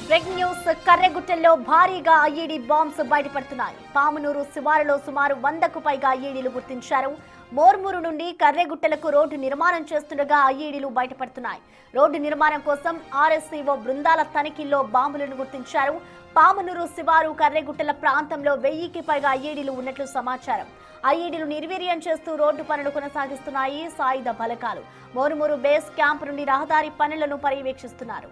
Break news. కర్రెగుట్టల్లో భారీగా IED bombs బయటపడుతున్నాయి. Pamunuru శివారులో సుమారు 100కు పైగా ఐఈడీలు గుర్తించారు. మోర్మూరు నుండి కర్రెగుట్టలకు రోడ్డు నిర్మాణం చేస్తుండగా ఐఈడీలు బయటపడుతున్నాయి. రోడ్డు నిర్మాణం కోసం ఆర్ఎస్సీఓ బృందాల తనిఖీల్లో బాంబులను గుర్తించారు. పామునూరు శివారు కర్రెగుట్టల ప్రాంతంలో 1000కి పైగా ఐఈడీలు ఉన్నట్లు సమాచారం. ఐఈడీలు నిర్వీర్యం చేస్తూ రోడ్డు పనులు కొనసాగిస్తున్నాయి సాయుధ బలగాలు. మోర్మూరు బేస్ క్యాంప్ నుండి రహదారి పనులను పర్యవేక్షిస్తున్నారు.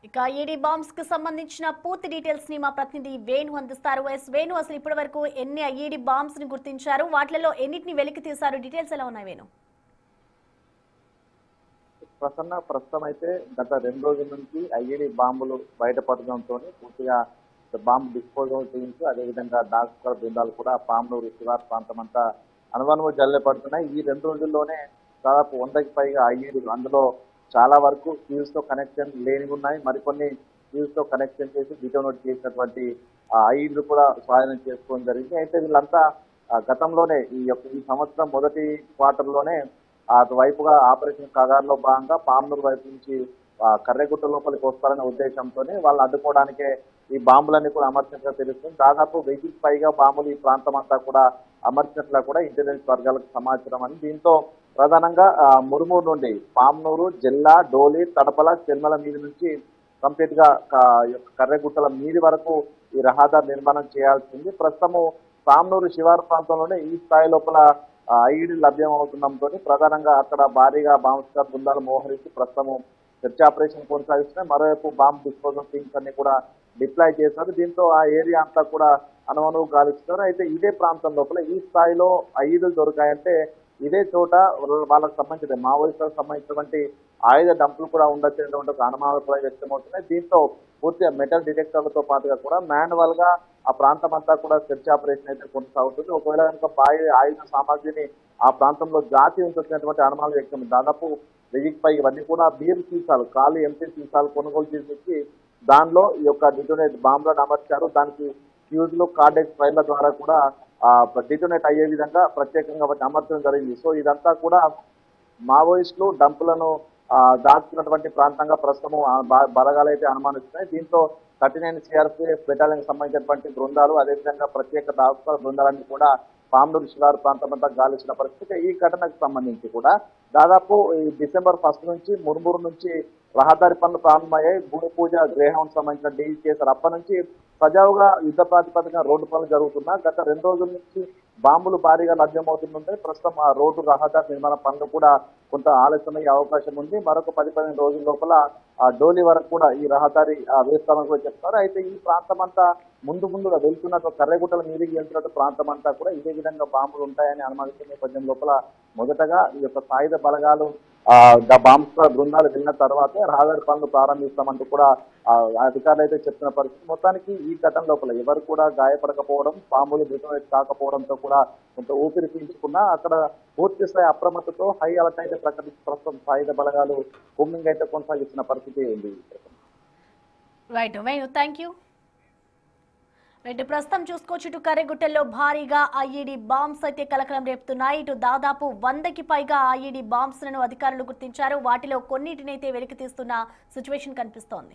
ఇక ఈడీ బాంబ్స్ కు సంబంధించిన పూర్తి డీటెయిల్స్ ని మా ప్రతినిధి వేణు అందిస్తారు. వేణు, అసలు ఇప్పటి వరకు ఎన్ని ఐఈడీ బాంబ్స్ ని గుర్తించారు, వాటిలో ఎన్నిటిని వెలికి తీశారు, డీటెయిల్స్ ఎలా ఉన్నాయి వేణు? ప్రస్తుతం అయితే గత 2 రోజుల నుంచి ఐఈడీ బాంబులు బయటపడడంతో పూర్తిగా బాంబు డిస్పోజల్ చేయించు అదేవిధంగా డాక్టర్ బృందాలు కూడా పామునూరు శివారు ప్రాంతం అంతా అనువనువు జల్లెపడుతున్నాయి. ఈ 2 రోజుల్లోనే దాదాపు 100కి పైగా ఐఈడీలు, అందులో చాలా వరకు ఫ్యూజ్ తో కనెక్షన్ లేని ఉన్నాయి, మరికొన్ని ఫ్యూజ్ తో కనెక్షన్ చేసి డిటోనేట్ చేసినటువంటి ఐఈడీలు కూడా స్వాధీనం చేసుకోవడం జరిగింది. అయితే వీళ్ళంతా గతంలోనే ఈ సంవత్సరం మొదటి క్వార్టర్లోనే అటువైపుగా ఆపరేషన్ కగార్లో భాగంగా పామునూరు వైపు నుంచి కర్రెగుట్ట లోపలికి వస్తారనే ఉద్దేశంతోనే వాళ్ళని అడ్డుకోవడానికే ఈ బాంబులన్నీ కూడా అమర్చినట్టుగా తెలుస్తుంది. దాదాపు 1000కి పైగా బాంబులు ఈ ప్రాంతం అంతా కూడా అమర్చినట్లుగా కూడా ఇంటెలిజెన్స్ వర్గాలకు సమాచారం అని. దీంతో ప్రధానంగా మురుమూరు నుండి పామునూరు, జిల్లా, డోలి, తడపల, చెల్మల మీది నుంచి కంప్లీట్ గా కర్రెగుట్టల మీది వరకు ఈ రహదారి నిర్మాణం చేయాల్సింది. ప్రస్తుతము పామునూరు శివారు ప్రాంతంలోనే ఈ స్థాయి లోపల ఐఈడీ లభ్యం అవుతుండటంతో ప్రధానంగా అక్కడ భారీగా బాంబ్ బృందాలు మోహరించి ప్రస్తుతము సెర్చ్ ఆపరేషన్ కొనసాగిస్తున్నాయి. మరోవైపు బాంబ్ డిస్పోజల్ టీమ్స్ అన్ని కూడా డిప్లాయ్ చేశారు. దీంతో ఆ ఏరియా అంతా కూడా అనువనువు గాలిస్తున్నారు. అయితే ఇదే ప్రాంతం లోపల ఈ స్థాయిలో ఐఈడీలు దొరికాయంటే ఇదే చోట వాళ్ళకి సంబంధించిన మావోయిస్టులకు సంబంధించినటువంటి ఆయుధ డంపులు కూడా ఉండొచ్చినటువంటి ఒక అనుమానాలు కూడా వ్యక్తమవుతున్నాయి. దీంతో పూర్తిగా మెటల్ డిటెక్టర్లతో పాటుగా కూడా మాన్యువల్ గా ఆ ప్రాంతం అంతా కూడా సెర్చ్ ఆపరేషన్ అయితే కొనసాగుతుంది. ఒకవేళ కనుక ఆయుధ సామాగ్రిని ఆ ప్రాంతంలో జాతి ఉంచినటువంటి అనుమానాలు వ్యక్తం. దాదాపు 1000కి పైగా ఇవన్నీ కూడా బీర్ సీసాలు, ఖాళీ ఎంటీ సీసాలు కొనుగోలు చేసి దానిలో ఈ యొక్క డిటోనేట్ బాంబులను అమర్చారు. దానికి ఫ్యూజ్లు, కార్డెక్స్ ఫైర్ల ద్వారా కూడా డిటోనేట్ అయ్యే విధంగా ప్రత్యేకంగా వాటిని అమర్చడం జరిగింది. సో ఇదంతా కూడా మావోయిస్టులు డంపులను దాచుకున్నటువంటి ప్రాంతంగా ప్రస్తుతం బలగాలు అయితే అనుమానిస్తున్నాయి. దీంతో 39 సిఆర్పిఎఫ్ బెటాలియన్ సంబంధించినటువంటి బృందాలు, అదేవిధంగా ప్రత్యేక డాక్టర్ బృందాలన్నీ కూడా పామునూరు శివారు ప్రాంతం అంతా గాలించిన పరిస్థితి. ఈ ఘటనకు సంబంధించి కూడా దాదాపు ఈ డిసెంబర్ 1 నుంచి మురుమూరు నుంచి రహదారి పనులు ప్రారంభమయ్యాయి. భూమి పూజ గ్రేహౌండ్ సంబంధించిన డీల్ చేశారు. అప్పటి నుంచి సజావుగా యుద్ధ ప్రాతిపదికన రోడ్డు పనులు జరుగుతున్నా గత 2 రోజుల నుంచి బాంబులు భారీగా లభ్యమవుతుంటే ప్రస్తుతం ఆ రోడ్డు రహదారి నిర్మాణ పనులు కూడా కొంత ఆలస్యమయ్యే అవకాశం ఉంది. మరొక 10-15 రోజుల లోపల డోలి వరకు కూడా ఈ రహదారి వేస్తామని కూడా చెప్తారు. అయితే ఈ ప్రాంతం అంతా ముందుగా వెళ్తున్నట్టు కర్రెగుట్టల మీదికి వెళ్తున్నట్టు ప్రాంతం అంతా కూడా ఇదే విధంగా బాంబులు ఉంటాయని అనుమానించిన నేపథ్యం లోపల మొదటగా ఈ యొక్క సాయుధ బలగాలు బాంబ్ బృందాలు వెళ్ళిన తర్వాతే రహదారి పనులు ప్రారంభిస్తామంటూ కూడా అధికారులు అయితే చెప్తున్న పరిస్థితి. మొత్తానికి ఈ ఘటన లోపల ఎవరు కూడా గాయపడకపోవడం, పాములు డిటోనేట్ కాకపోవడంతో కూడా కొంత ఊపిరి పీల్చుకున్నా అక్కడ పూర్తి స్థాయి అప్రమత్తతో హై అలర్ట్ అయితే ప్రకటించి ప్రస్తుతం సాయుధ బలగాలు కూంబింగ్ అయితే కొనసాగిస్తున్న పరిస్థితి ఉంది. Right Venu, thank you. Right, ప్రస్తుతం చూసుకోవచ్చు ఇటు కర్రెగుట్టల్లో భారీగా ఐఈడీ బాంబ్స్ అయితే కలకలం రేపుతున్నాయి. ఇటు దాదాపు 100కి పైగా ఐఈడీ బాంబ్స్ లను అధికారులు గుర్తించారు. వాటిలో కొన్నిటినైతే వెలికి తీస్తున్న సిచ్యువేషన్ కనిపిస్తోంది.